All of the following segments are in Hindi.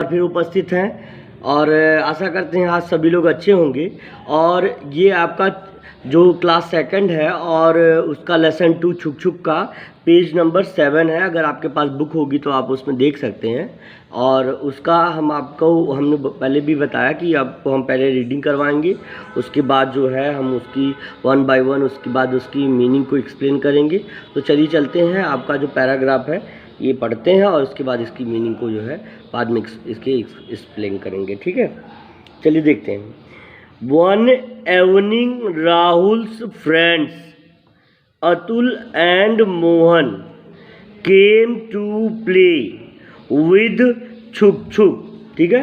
फिर उपस्थित हैं और आशा करते हैं आज सभी लोग अच्छे होंगे। और ये आपका जो क्लास सेकंड है और उसका लेसन 2 छुक छुक का पेज नंबर 7 है। अगर आपके पास बुक होगी तो आप उसमें देख सकते हैं। और उसका हमने पहले भी बताया कि आपको हम पहले रीडिंग करवाएंगे, उसके बाद जो है हम उसकी 1 बाय 1 उसके बाद उसकी मीनिंग को एक्सप्लेन करेंगे। तो चलिए चलते हैं, आपका जो पैराग्राफ है ये पढ़ते हैं और उसके बाद इसकी मीनिंग को जो है बाद में इसके एक्सप्लेन करेंगे। ठीक है, चलिए देखते हैं। One evening, Rahul's friends Atul and Mohan came to play with छुक छुक। ठीक है,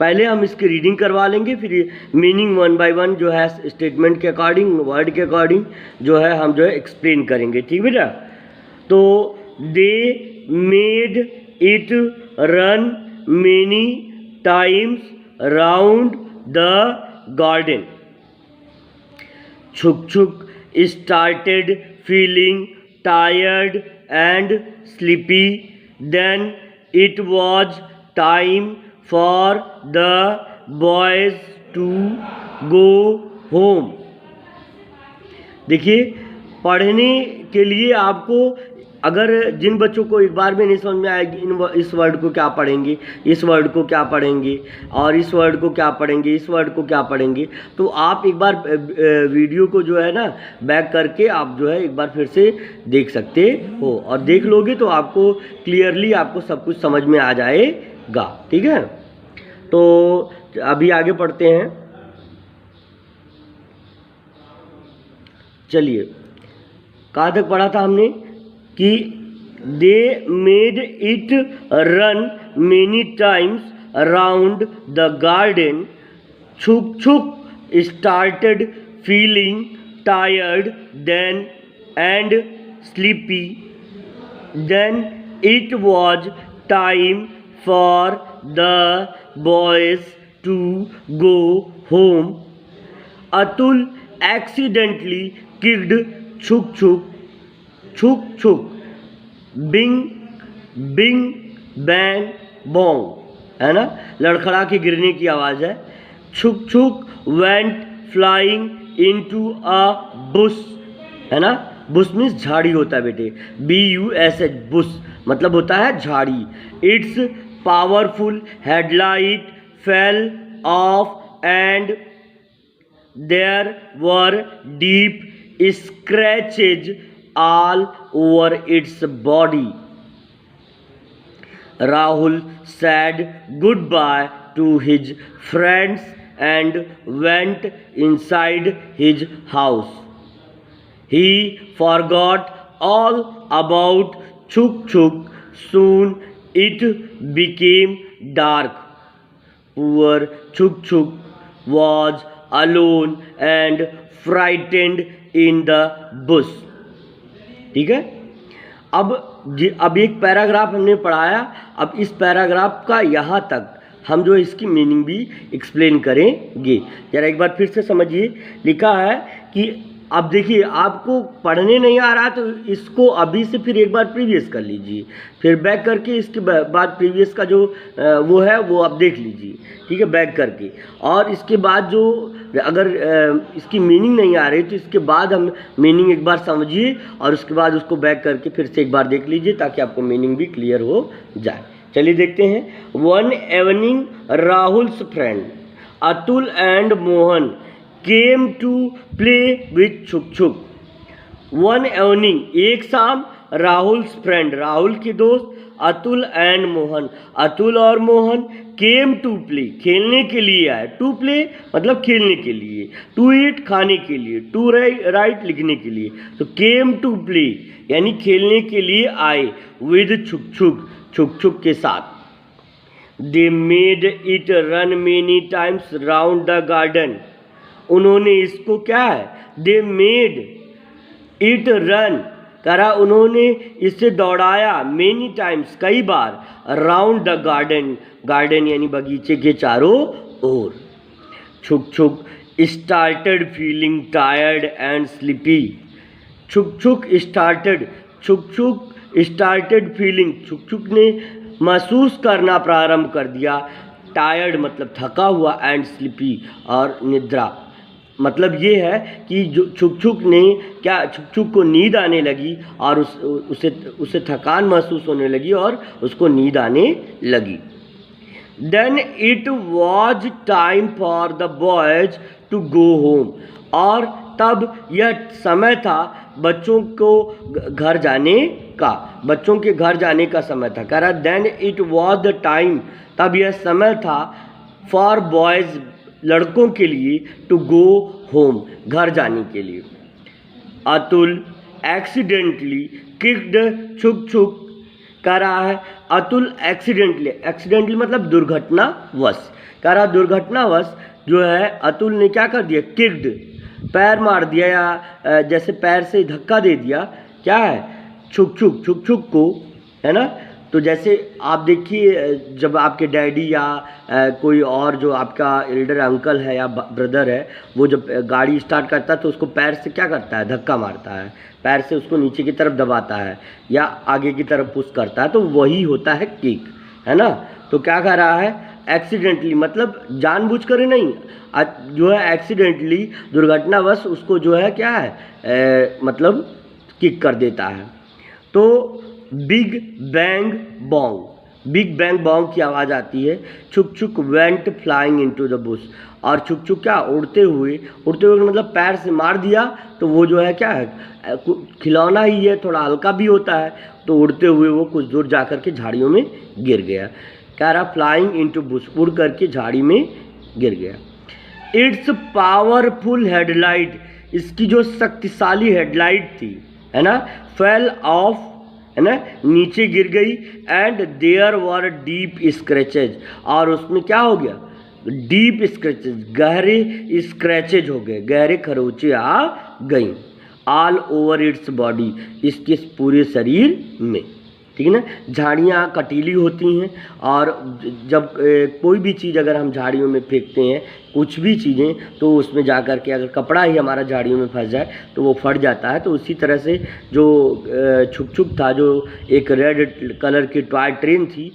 पहले हम इसकी रीडिंग करवा लेंगे, फिर मीनिंग 1 बाय 1 जो है स्टेटमेंट के अकॉर्डिंग, वर्ड के अकॉर्डिंग जो है हम जो है एक्सप्लेन करेंगे। ठीक बेटा, तो दे made it run many times round the garden. Chuk Chuk started feeling tired and sleepy. Then it was time for the boys to go home. देखिए, पढ़ने के लिए आपको अगर जिन बच्चों को एक बार में नहीं समझ में आएगी इस वर्ड को क्या पढ़ेंगे, इस वर्ड को क्या पढ़ेंगे और इस वर्ड को क्या पढ़ेंगे, इस वर्ड को क्या पढ़ेंगे, तो आप एक बार वीडियो को जो है ना बैक करके आप जो है एक बार फिर से देख सकते हो। और देख लोगे तो आपको क्लियरली आपको सब कुछ समझ में आ जाएगा। ठीक है, तो अभी आगे पढ़ते हैं। चलिए, कहाँ तक पढ़ा था हमने कि they made it run many times around the garden. Chhuk Chhuk started feeling tired then and sleepy. Then it was time for the boys to go home. Atul accidentally kicked छुक छुक. छुक छुक, बिंग बिंग बैंग बोंग, है ना, लड़खड़ा के गिरने की आवाज़ है. छुक छुक went flying into a bush, है ना, बुश मीन्स झाड़ी होता है बेटे, BUSH, बुश मतलब होता है झाड़ी. It's powerful headlight fell off and there were deep scratches all over its body. Rahul said goodbye to his friends and went inside his house. He forgot all about Chuk Chuk. Soon it became dark. Poor Chuk Chuk was alone and frightened in the bush. ठीक है, अब एक पैराग्राफ हमने पढ़ाया. अब इस पैराग्राफ का यहाँ तक हम जो इसकी मीनिंग भी एक्सप्लेन करेंगे. जरा एक बार फिर से समझिए. लिखा है कि अब देखिए, आपको पढ़ने नहीं आ रहा है तो इसको अभी से फिर एक बार प्रीवियस कर लीजिए, फिर बैक करके इसके बाद प्रीवियस का जो वो है वो आप देख लीजिए. ठीक है, बैक करके. और इसके बाद जो अगर इसकी मीनिंग नहीं आ रही तो इसके बाद हम मीनिंग एक बार समझिए और उसके बाद उसको बैक करके फिर से एक बार देख लीजिए ताकि आपको मीनिंग भी क्लियर हो जाए. चलिए देखते हैं. One evening Rahul's friend Atul and Mohan came to play with छुक छुक. वन इवनिंग, एक शाम, राहुल्स फ्रेंड, राहुल के दोस्त, अतुल एंड मोहन, अतुल और मोहन, केम टू प्ले, खेलने के लिए आए. टू प्ले मतलब खेलने के लिए, टू ईट खाने के लिए, टू राइट लिखने के लिए. तो केम टू प्ले यानी खेलने के लिए आए. विद छुक छुक, छुक छुक के साथ. दे made it run many times round the garden. उन्होंने इसको क्या है, दे मेड इट रन करा, उन्होंने इसे दौड़ाया, मेनी टाइम्स कई बार, राउंड द गार्डन, गार्डन यानी बगीचे के चारों ओर. छुक Chhuk started feeling tired and sleepy. छुक छुक स्टार्टेड, छुक छुक स्टार्टेड फीलिंग, छुक छुक ने महसूस करना प्रारंभ कर दिया। टायर्ड मतलब थका हुआ, एंड स्लीपी और निद्रा। मतलब ये है कि जो छुक ने क्या, छुक को नींद आने लगी और उसे थकान महसूस होने लगी और उसको नींद आने लगी। Then it was time for the boys to go home। और तब यह समय था बच्चों को घर जाने का, बच्चों के घर जाने का समय था। कह रहा then it was the time, तब यह समय था फॉर बॉयज़, लड़कों के लिए, टू गो होम, घर जाने के लिए। अतुल एक्सीडेंटली किक्ड छुक कह रहा है अतुल एक्सीडेंटली मतलब दुर्घटनावश, कह रहा दुर्घटनावश जो है अतुल ने क्या कर दिया, किक्ड, पैर मार दिया या जैसे पैर से धक्का दे दिया, क्या है, छुक को, है ना। तो जैसे आप देखिए जब आपके डैडी या कोई और जो आपका एल्डर अंकल है या ब्रदर है, वो जब गाड़ी स्टार्ट करता है तो उसको पैर से क्या करता है, धक्का मारता है, पैर से उसको नीचे की तरफ दबाता है या आगे की तरफ पुश करता है, तो वही होता है किक, है ना। तो क्या कर रहा है, एक्सीडेंटली मतलब जानबूझकर नहीं, जो है एक्सीडेंटली दुर्घटनावश उसको जो है क्या है मतलब किक कर देता है। तो बिग बैंग बॉन्ग की आवाज़ आती है। छुक went flying into the Bush, और छुक क्या, उड़ते हुए मतलब पैर से मार दिया, तो वो जो है क्या है, खिलौना ही है, थोड़ा हल्का भी होता है, तो उड़ते हुए वो कुछ दूर जा कर के झाड़ियों में गिर गया। कह रहा फ्लाइंग इनटू बुश, उड़ करके झाड़ी में गिर गया। इट्स पावरफुल हेडलाइट, इसकी जो शक्तिशाली हेडलाइट थी, है ना, फेल ऑफ, है ना, नीचे गिर गई। And there were deep scratches, और उसमें क्या हो गया, डीप स्क्रैचेज, गहरे स्क्रैचेज हो गए, गहरे खरोंचे आ गई। ऑल ओवर इट्स बॉडी, इसके पूरे शरीर में, ठीक है ना। झाड़ियाँ कटीली होती हैं, और जब कोई भी चीज़ अगर हम झाड़ियों में फेंकते हैं, कुछ भी चीज़ें, तो उसमें जा कर के अगर कपड़ा ही हमारा झाड़ियों में फंस जाए तो वो फट जाता है। तो उसी तरह से जो छुक था, जो एक रेड कलर की टॉय ट्रेन थी,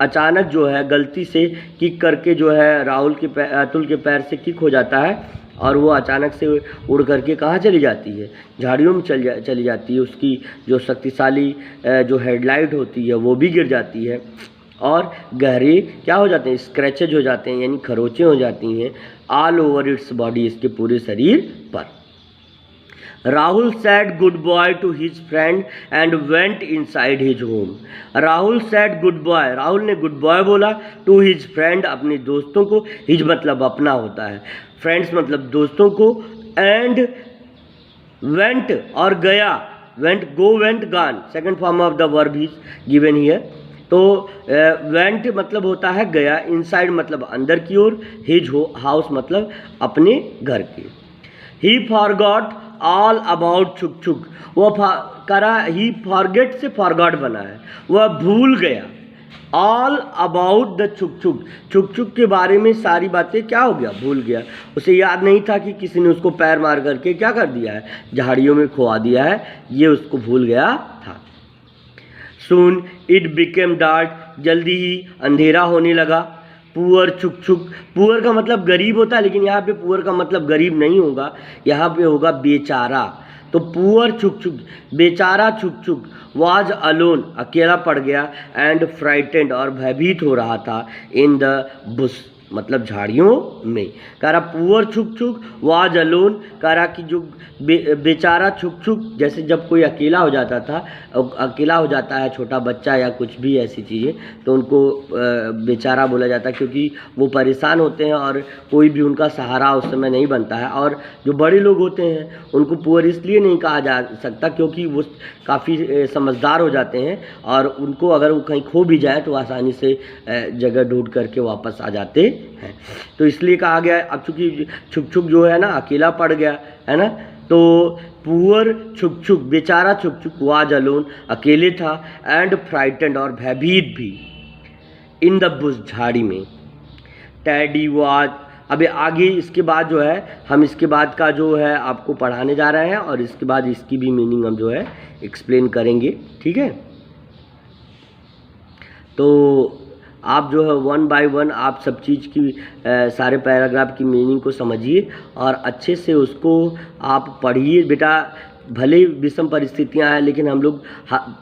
अचानक जो है गलती से किक करके जो है अतुल के पैर से किक हो जाता है, और वो अचानक से उड़ करके कहाँ चली जाती है, झाड़ियों में चली जाती है। उसकी जो शक्तिशाली जो हेडलाइट होती है वो भी गिर जाती है, और गहरे क्या हो जाते हैं, स्क्रैचेज हो जाते हैं, यानी खरोंचे हो जाती हैं ऑल ओवर इट्स बॉडी, इसके पूरे शरीर पर। Rahul said goodbye to his friend and went inside his home. Rahul said goodbye, Rahul ने गुड बॉय बोला, टू हिज फ्रेंड, अपने दोस्तों को, हिज मतलब अपना होता है, फ्रेंड्स मतलब दोस्तों को, एंड वेंट और गया, वेंट गो वेंट गान, second form of the verb is given here. तो वेंट मतलब होता है गया, इनसाइड मतलब अंदर की ओर, हिज हाउस मतलब अपने घर के। ही फॉरगॉट ऑल अबाउट छुक, वो करा, ही फॉरगेट से फॉरगॉट बना है, वह भूल गया, ऑल अबाउट द छुक के बारे में सारी बातें क्या हो गया, भूल गया। उसे याद नहीं था कि किसी ने उसको पैर मार करके क्या कर दिया है, झाड़ियों में खुआ दिया है, ये उसको भूल गया था। सून इट बिकेम डार्क, जल्दी ही अंधेरा होने लगा। पुअर छुक, पुअर का मतलब गरीब होता है, लेकिन यहाँ पे पुअर का मतलब गरीब नहीं होगा, यहाँ पे होगा बेचारा। तो पुअर छुक, बेचारा छुक वाज अलोन, अकेला पड़ गया, एंड फ्राइटेंड और भयभीत हो रहा था, इन द बुश मतलब झाड़ियों में। कह रहा पुअर छुक वाज अलोन, कह रहा कि जो बेचारा छुक, जैसे जब कोई अकेला हो जाता था, अकेला हो जाता है छोटा बच्चा या कुछ भी ऐसी चीज़ें, तो उनको बेचारा बोला जाता है, क्योंकि वो परेशान होते हैं और कोई भी उनका सहारा उस समय नहीं बनता है। और जो बड़े लोग होते हैं उनको पुअर इसलिए नहीं कहा जा सकता क्योंकि वो काफ़ी समझदार हो जाते हैं, और उनको अगर वो कहीं खो भी जाए तो आसानी से जगह ढूंढ करके वापस आ जाते हैं। तो इसलिए कहा गया, अब चूँकि छुक जो है ना अकेला पड़ गया है ना, तो पुअर छुक, बेचारा छुक वाज अलोन, अकेले था, एंड फ्राइटेंड और भयभीत भी, इन द बुश झाड़ी में। टैडी वाज, अभी आगे इसके बाद जो है हम इसके बाद का जो है आपको पढ़ाने जा रहे हैं, और इसके बाद इसकी भी मीनिंग हम जो है एक्सप्लेन करेंगे, ठीक है। तो आप जो है वन बाय वन आप सब चीज़ की सारे पैराग्राफ की मीनिंग को समझिए और अच्छे से उसको आप पढ़िए बेटा। भले विषम परिस्थितियां हैं लेकिन हम लोग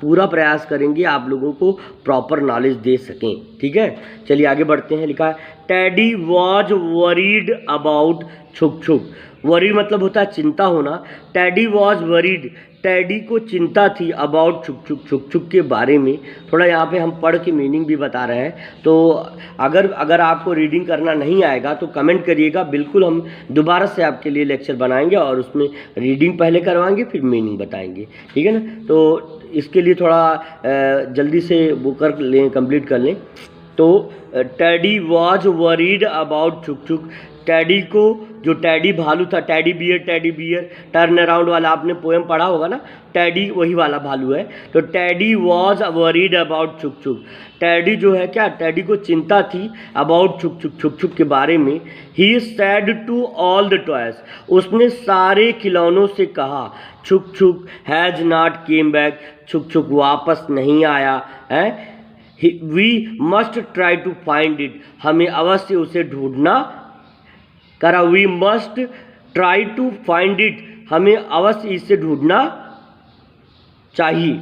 पूरा प्रयास करेंगे आप लोगों को प्रॉपर नॉलेज दे सकें। ठीक है, चलिए आगे बढ़ते हैं। लिखा है teddy was worried about Chhuk छुक। वरी मतलब होता है चिंता होना। टैडी वॉज वरीड, टैडी को चिंता थी अबाउट छुक छुक, छुक छुक के बारे में। थोड़ा यहाँ पे हम पढ़ के मीनिंग भी बता रहे हैं, तो अगर आपको रीडिंग करना नहीं आएगा तो कमेंट करिएगा, बिल्कुल हम दोबारा से आपके लिए लेक्चर बनाएंगे और उसमें रीडिंग पहले करवाएंगे फिर मीनिंग बताएंगे। ठीक है ना, तो इसके लिए थोड़ा जल्दी से वो कर लें, कंप्लीट कर लें। तो teddy was worried about Chhuk छुक, टैडी को, जो टैडी भालू था, टैडी बियर टर्न अराउंड वाला आपने पोएम पढ़ा होगा ना, टैडी वही वाला भालू है। तो teddy was worried about Chhuk छुक, टैडी जो है क्या, टैडी को चिंता थी अबाउट छुक छुक, छुक छुक के बारे में। He said to all the toys, उसने सारे खिलौनों से कहा, छुक छुक हैज़ नॉट केम बैक, छुक छुक वापस नहीं आया है। We must try to find it, हमें अवश्य उसे ढूंढना करा। We must try to find it, हमें अवश्य इसे ढूंढना चाहिए।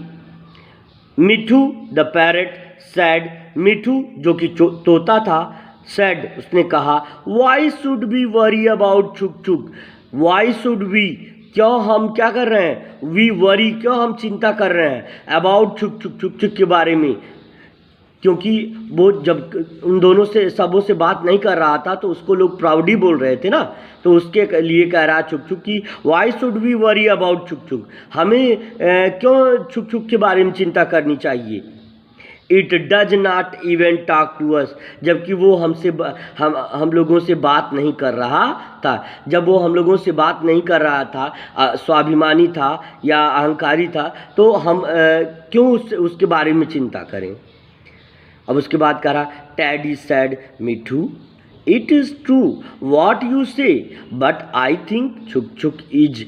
Mithu the parrot said, Mithu जो कि तोता था, सैड उसने कहा, why should be worry about Chhuk Chhuk, Y should B क्यों हम क्या कर रहे हैं, वी वरी क्यों हम चिंता कर रहे हैं, अबाउट छुक छुक, छुक छुक के बारे में। क्योंकि वो जब उन दोनों से सबों से बात नहीं कर रहा था तो उसको लोग प्राउडी बोल रहे थे ना, तो उसके लिए कह रहा छुक छुक कि why should we worry about Chhuk Chhuk, हमें क्यों छुक छुक के बारे में चिंता करनी चाहिए। It does not even talk to us, जबकि वो हम लोगों से बात नहीं कर रहा था। जब वो हम लोगों से बात नहीं कर रहा था, स्वाभिमानी था या अहंकारी था, तो हम क्यों उसके बारे में चिंता करें। अब उसके बाद कह रहा, teddy sad Mithu it is true what you से बट आई थिंक छुक छुक इज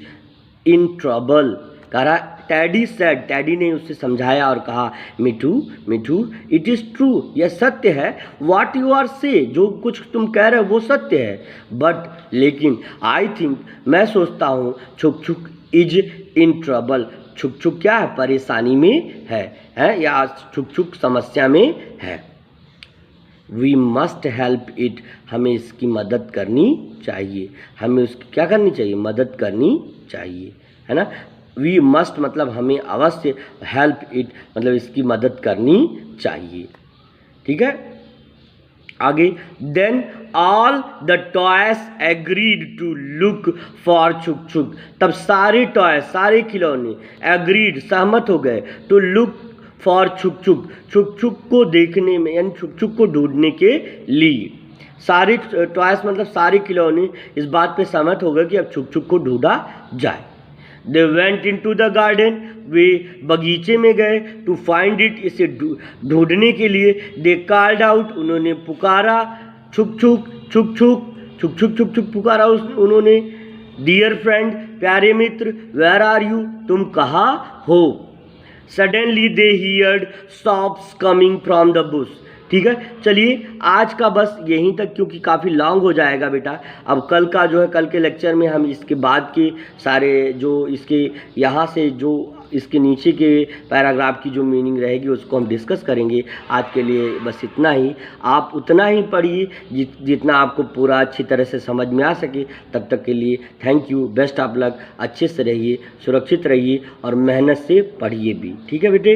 इन ट्रबल। कह रहा टैडी सैड, टैडी ने उससे समझाया और कहा, मिठू मिठू इट इज़ ट्रू, यह सत्य है, व्हाट यू आर से, जो कुछ तुम कह रहे हो वो सत्य है, बट लेकिन आई थिंक मैं सोचता हूँ छुक छुक इज इन ट्रबल, छुक छुक क्या है, परेशानी में है या छुक छुक समस्या में है। वी मस्ट हेल्प इट, हमें इसकी मदद करनी चाहिए, हमें उसकी क्या करनी चाहिए, मदद करनी चाहिए, है ना। वी मस्ट मतलब हमें अवश्य, हेल्प इट मतलब इसकी मदद करनी चाहिए। ठीक है, आगे, then all the toys agreed to look for Chhuk Chhuk, तब सारे टॉयस, सारे खिलौने एग्रीड सहमत हो गए, टू लुक फॉर छुक छुक, छुक छुक को देखने में यानी छुक छुक को ढूंढने के लिए। सारे टॉयस मतलब सारे खिलौने इस बात पे सहमत हो गए कि अब छुक छुक को ढूंढा जाए। They went into the garden, वे बगीचे में गए, टू फाइंड इट इसे ढूंढने के लिए। दे कॉल्ड आउट, उन्होंने पुकारा, छुक छुक छुक छुक छुक छुक छुक छुक पुकारा उन्होंने। डियर फ्रेंड, प्यारे मित्र, वेयर आर यू, तुम कहाँ हो। Suddenly they heard softs coming from the bush. ठीक है, चलिए आज का बस यहीं तक, क्योंकि काफ़ी लॉन्ग हो जाएगा बेटा। अब कल का जो है, कल के लेक्चर में हम इसके बाद के सारे जो इसके यहाँ से जो इसके नीचे के पैराग्राफ की जो मीनिंग रहेगी उसको हम डिस्कस करेंगे। आज के लिए बस इतना ही, आप उतना ही पढ़िए जितना आपको पूरा अच्छी तरह से समझ में आ सके। तब तक के लिए thank you, best of luck, अच्छे से रहिए, सुरक्षित रहिए और मेहनत से पढ़िए भी। ठीक है बेटे।